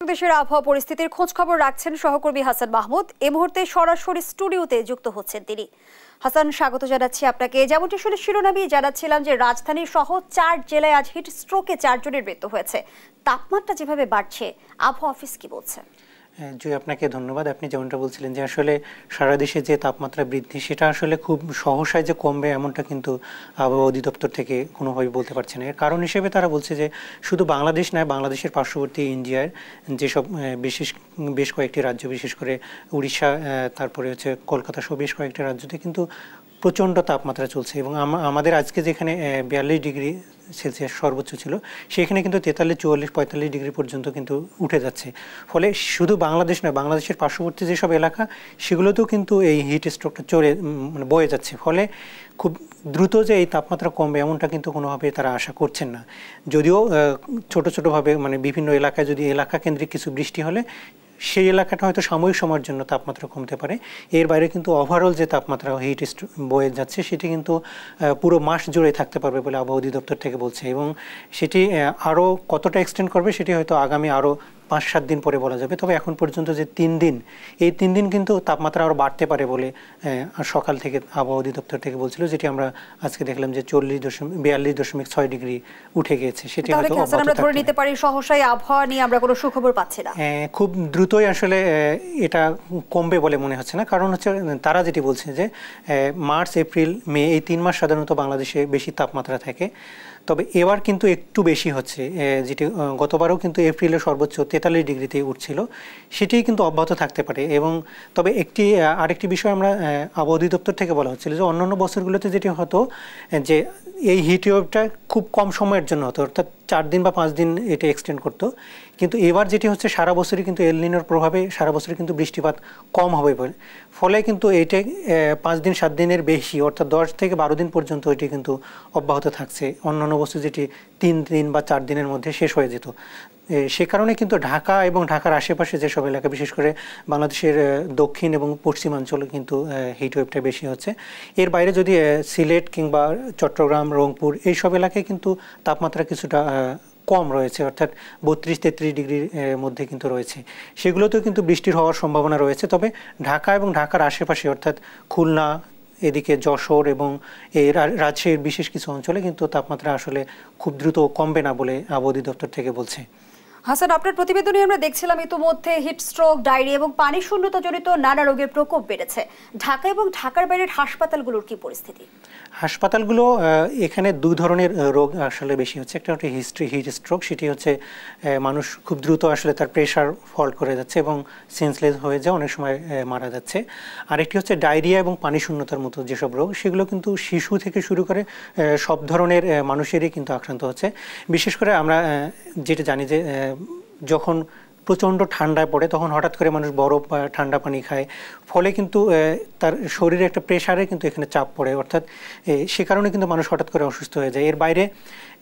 দেশের আবহাওয়া পরিস্থিতির খোঁজ খবর রাখছেন সহকর্মী হাসান মাহমুদ। এই মুহূর্তে সরাসরি স্টুডিওতে যুক্ত হচ্ছেন তিনি। হাসান, স্বাগত জানাচ্ছি আপনাকে। যেমনটি শুনে শিরোনামে জানাচ্ছিলাম যে রাজধানী সহ 4 জেলায় আজ হিট স্ট্রোকে 4 জনের মৃত্যু হয়েছে। তাপমাত্রা যেভাবে বাড়ছে, আবহাওয়া অফিস কি বলছে? জি, আপনাকে ধন্যবাদ। আপনি যেমনটা বলছিলেন যে আসলে সারা দেশে যে তাপমাত্রা বৃদ্ধি সেটা আসলে খুব সহসায় যে কমবে এমনটা কিন্তু আবহাওয়া অধিদপ্তর থেকে কোনোভাবে বলতে পারছে না। এর কারণ হিসেবে তারা বলছে যে শুধু বাংলাদেশ নয়, বাংলাদেশের পার্শ্ববর্তী ইন্ডিয়ার যেসব বেশ কয়েকটি রাজ্য, বিশেষ করে উড়িষ্যা, তারপরে হচ্ছে কলকাতা সহ বেশ কয়েকটি রাজ্যতে কিন্তু প্রচণ্ড তাপমাত্রা চলছে। এবং আমাদের আজকে যেখানে 42 ডিগ্রি সেলসিয়াস সর্বোচ্চ ছিল, সেখানে কিন্তু 43, 44, 45 ডিগ্রি পর্যন্ত কিন্তু উঠে যাচ্ছে। ফলে শুধু বাংলাদেশ নয়, বাংলাদেশের পার্শ্ববর্তী যেসব এলাকা সেগুলোতেও কিন্তু এই হিট স্ট্রোকটা বয়ে যাচ্ছে। ফলে খুব দ্রুত যে এই তাপমাত্রা কমবে এমনটা কিন্তু কোনোভাবে তারা আশা করছেন না। যদিও ছোটোভাবে বিভিন্ন এলাকায় যদি এলাকা কেন্দ্রিক কিছু বৃষ্টি হলে সেই এলাকাটা হয়তো সাময়িক সময়ের জন্য তাপমাত্রা কমতে পারে। এর বাইরে কিন্তু ওভারঅল যে তাপমাত্রা হিট বয়ে যাচ্ছে সেটি কিন্তু পুরো মাস জুড়ে থাকতে পারবে বলে আবহাওয়া অধিদপ্তর থেকে বলছে। এবং সেটি আরও কতটা এক্সটেন্ড করবে সেটি হয়তো আগামী আরও 5-7 দিন পরে বলা যাবে। তবে এখন পর্যন্ত যে 3 দিন, এই 3 দিন কিন্তু তাপমাত্রা আরও বাড়তে পারে বলে সকাল থেকে আবহাওয়া অধিদপ্তর থেকে বলছিল, যেটি আমরা আজকে দেখলাম যে 42.6 ডিগ্রি উঠে গিয়েছে। সেটি হয়তো আমরা ধরে নিতে পারি সহসাই আবহাওয়া নিয়ে আমরা কোনো সুখবর পাচ্ছি না। খুব দ্রুতই আসলে এটা কমবে বলে মনে হচ্ছে না। কারণ হচ্ছে তারা যেটি বলছে যে মার্চ, এপ্রিল, মে এই 3 মাস সাধারণত বাংলাদেশে বেশি তাপমাত্রা থাকে। তবে এবার কিন্তু একটু বেশি হচ্ছে, যেটি গতবারও কিন্তু এপ্রিলে সর্বোচ্চ 43 ডিগ্রিতে উঠছিল, সেটি কিন্তু অব্যাহত থাকতে পারে। এবং তবে আরেকটি বিষয় আমরা আবহাওয়া অধিদপ্তর থেকে বলা হচ্ছিল যে অন্যান্য বছরগুলোতে যেটি হতো যে এই হিট ওয়েভটা খুব কম সময়ের জন্য হতো, অর্থাৎ 4 দিন বা 5 দিন এটা এক্সটেন্ড করতো। কিন্তু এবার যেটি হচ্ছে সারা বছরই কিন্তু এল নিনোর প্রভাবে সারা বছরই কিন্তু বৃষ্টিপাত কম হবে বলে, ফলে কিন্তু এইটা 5 দিন 7 দিনের বেশি, অর্থাৎ 10 থেকে 12 দিন পর্যন্ত এটি কিন্তু অব্যাহত থাকছে। অন্যান্য বছর যেটি 3 দিন বা 4 দিনের মধ্যে শেষ হয়ে যেত। সে কারণে কিন্তু ঢাকা এবং ঢাকার আশেপাশে যেসব এলাকা, বিশেষ করে বাংলাদেশের দক্ষিণ এবং পশ্চিমাঞ্চলে কিন্তু হিট ওয়েভটা বেশি হচ্ছে। এর বাইরে যদি সিলেট কিংবা চট্টগ্রাম, রংপুর এইসব এলাকায় কিন্তু তাপমাত্রা কিছুটা কম রয়েছে, অর্থাৎ 32-33 ডিগ্রির মধ্যে কিন্তু রয়েছে। সেগুলোতেও কিন্তু বৃষ্টির হওয়ার সম্ভাবনা রয়েছে। তবে ঢাকা এবং ঢাকার আশেপাশে অর্থাৎ খুলনা, এদিকে যশোর এবং এই রাজশাহীর বিশেষ কিছু অঞ্চলে কিন্তু তাপমাত্রা আসলে খুব দ্রুত কমবে না বলে আবহাওয়া অধিদপ্তর থেকে বলছে। হাসান, আপনার প্রতিবেদনে আমরা দেখছিলাম ইতিমধ্যে হিট স্ট্রোক, ডায়রিয়া এবং পানি শূন্যতা জনিত নানা রোগের প্রকোপ বেড়েছে। ঢাকা এবং ঢাকার বাইরের হাসপাতালগুলোর কি পরিস্থিতি? হাসপাতালগুলো এখানে 2 ধরনের রোগ আসলে বেশি হচ্ছে। একটা হচ্ছে হিট স্ট্রোক, সেটি হচ্ছে মানুষ খুব দ্রুত আসলে তার প্রেশার ফল্ট করে যাচ্ছে এবং সেন্সলেস হয়ে যায়, অনেক সময় মারা যাচ্ছে। আরেকটি হচ্ছে ডায়রিয়া এবং পানি শূন্যতার মতো যেসব রোগ, সেগুলো কিন্তু শিশু থেকে শুরু করে সব ধরনের মানুষেরই কিন্তু আক্রান্ত হচ্ছে। বিশেষ করে আমরা যেটা জানি যে যখন প্রচণ্ড ঠান্ডায় পড়ে তখন হঠাৎ করে মানুষ বরফ বা ঠান্ডা পানি খায়, ফলে কিন্তু তার শরীরে একটা প্রেশারে কিন্তু এখানে চাপ পড়ে, অর্থাৎ সে কারণে কিন্তু মানুষ হঠাৎ করে অসুস্থ হয়ে যায়। এর বাইরে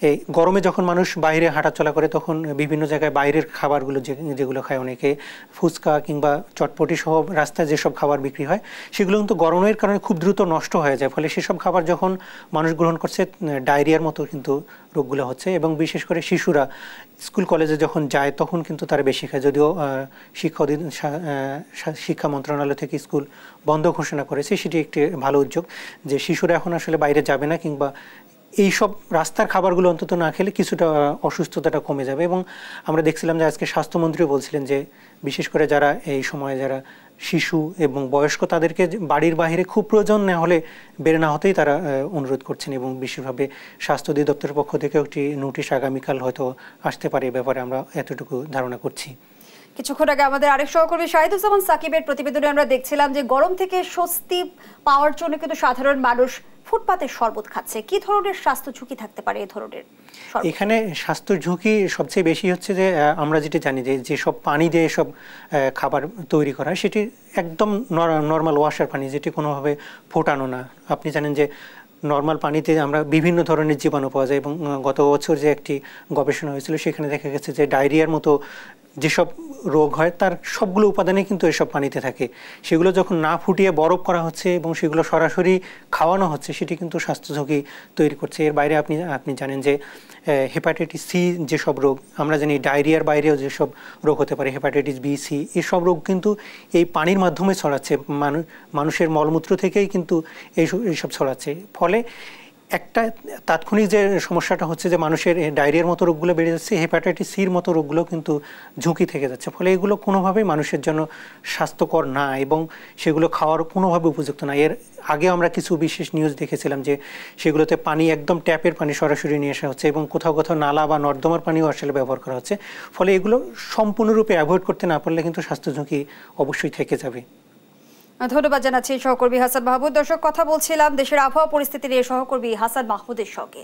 এই গরমে যখন মানুষ বাইরে হাঁটাচলা করে তখন বিভিন্ন জায়গায় বাইরের খাবারগুলো যেগুলো খায়, অনেকে ফুচকা কিংবা চটপটি সহ রাস্তায় যেসব খাবার বিক্রি হয় সেগুলো কিন্তু গরমের কারণে খুব দ্রুত নষ্ট হয়ে যায়। ফলে সেসব খাবার যখন মানুষ গ্রহণ করছে ডায়রিয়ার মতো কিন্তু রোগগুলো হচ্ছে। এবং বিশেষ করে শিশুরা স্কুল কলেজে যখন যায় তখন কিন্তু তারা বেশি খায়। যদিও শিক্ষা মন্ত্রণালয় থেকে স্কুল বন্ধ ঘোষণা করেছে, সেটি একটি ভালো উদ্যোগ যে শিশুরা এখন আসলে বাইরে যাবে না, কিংবা এইসব রাস্তার খাবারগুলো অন্তত না খেলে কিছুটা অসুস্থতাটা কমে যাবে। এবং আমরা দেখছিলাম যে আজকে স্বাস্থ্যমন্ত্রী বলছিলেন যে বিশেষ করে যারা এই সময়ে যারা শিশু এবং বয়স্ক তাদেরকে বাড়ির বাইরে খুব প্রয়োজন না হলে বের না হতেই তারা অনুরোধ করছেন। এবং বিশেষভাবে স্বাস্থ্য অধিদপ্তরের পক্ষ থেকে একটি নোটিশ আগামীকাল হয়তো আসতে পারে, এ ব্যাপারে আমরা এতটুকু ধারণা করছি। কিছুক্ষণ আগে আমাদের আরেক সহকর্মী শাহিদুজ্জামান সাকিবের প্রতিবেদনে আমরা দেখছিলাম যে গরম থেকে স্বস্তি পাওয়ার জন্য কিন্তু সাধারণ মানুষ ফুটপাতের শরবত খাচ্ছে। কি ধরনের স্বাস্থ্য ঝুঁকি থাকতে পারে এই ধরনের? এখানে স্বাস্থ্য ঝুঁকি সবচেয়ে বেশি হচ্ছে যে আমরা যেটা জানি যে যেসব পানি দিয়ে এসব খাবার তৈরি করা হয় সেটি একদম নর্মাল ওয়াশার পানি, যেটি কোনোভাবে ফোটানো না। আপনি জানেন যে নর্মাল পানিতে আমরা বিভিন্ন ধরনের জীবাণু পাওয়া যায়। এবং গত বছর যে একটি গবেষণা হয়েছিল সেখানে দেখা গেছে যে ডায়রিয়ার মতো যেসব রোগ হয় তার সবগুলো উপাদানই কিন্তু এসব পানিতে থাকে। সেগুলো যখন না ফুটিয়ে বরফ করা হচ্ছে এবং সেগুলো সরাসরি খাওয়ানো হচ্ছে, সেটি কিন্তু স্বাস্থ্য ঝুঁকি তৈরি করছে। এর বাইরে আপনি জানেন যে হেপাটাইটিস সি যেসব রোগ, আমরা জানি ডায়রিয়ার বাইরেও যেসব রোগ হতে পারে, হেপাটাইটিস বি, সি, এসব রোগ কিন্তু এই পানির মাধ্যমে ছড়াচ্ছে। মানুষের মলমূত্র থেকেই কিন্তু এইসব ছড়াচ্ছে। ফলে একটা তাৎক্ষণিক যে সমস্যাটা হচ্ছে যে মানুষের ডায়রিয়ার মতো রোগগুলো বেড়ে যাচ্ছে, হেপাটাইটিস সির মতো রোগগুলো কিন্তু ঝুঁকি থেকে যাচ্ছে। ফলে এগুলো কোনোভাবেই মানুষের জন্য স্বাস্থ্যকর না এবং সেগুলো খাওয়ার কোনোভাবে উপযুক্ত না। এর আগে আমরা কিছু বিশেষ নিউজ দেখেছিলাম যে সেগুলোতে পানি একদম ট্যাপের পানি সরাসরি নিয়ে আসা হচ্ছে এবং কোথাও কোথাও নালা বা নর্দমার পানিও আসলে ব্যবহার করা হচ্ছে। ফলে এগুলো সম্পূর্ণরূপে অ্যাভয়েড করতে না পারলে কিন্তু স্বাস্থ্য ঝুঁকি অবশ্যই থেকে যাবে। ধন্যবাদ জানাচ্ছি সহকর্মী হাসান মাহমুদ। দর্শক, কথা বলছিলাম দেশের আবহাওয়া পরিস্থিতি নিয়ে সহকর্মী হাসান মাহমুদের সঙ্গে।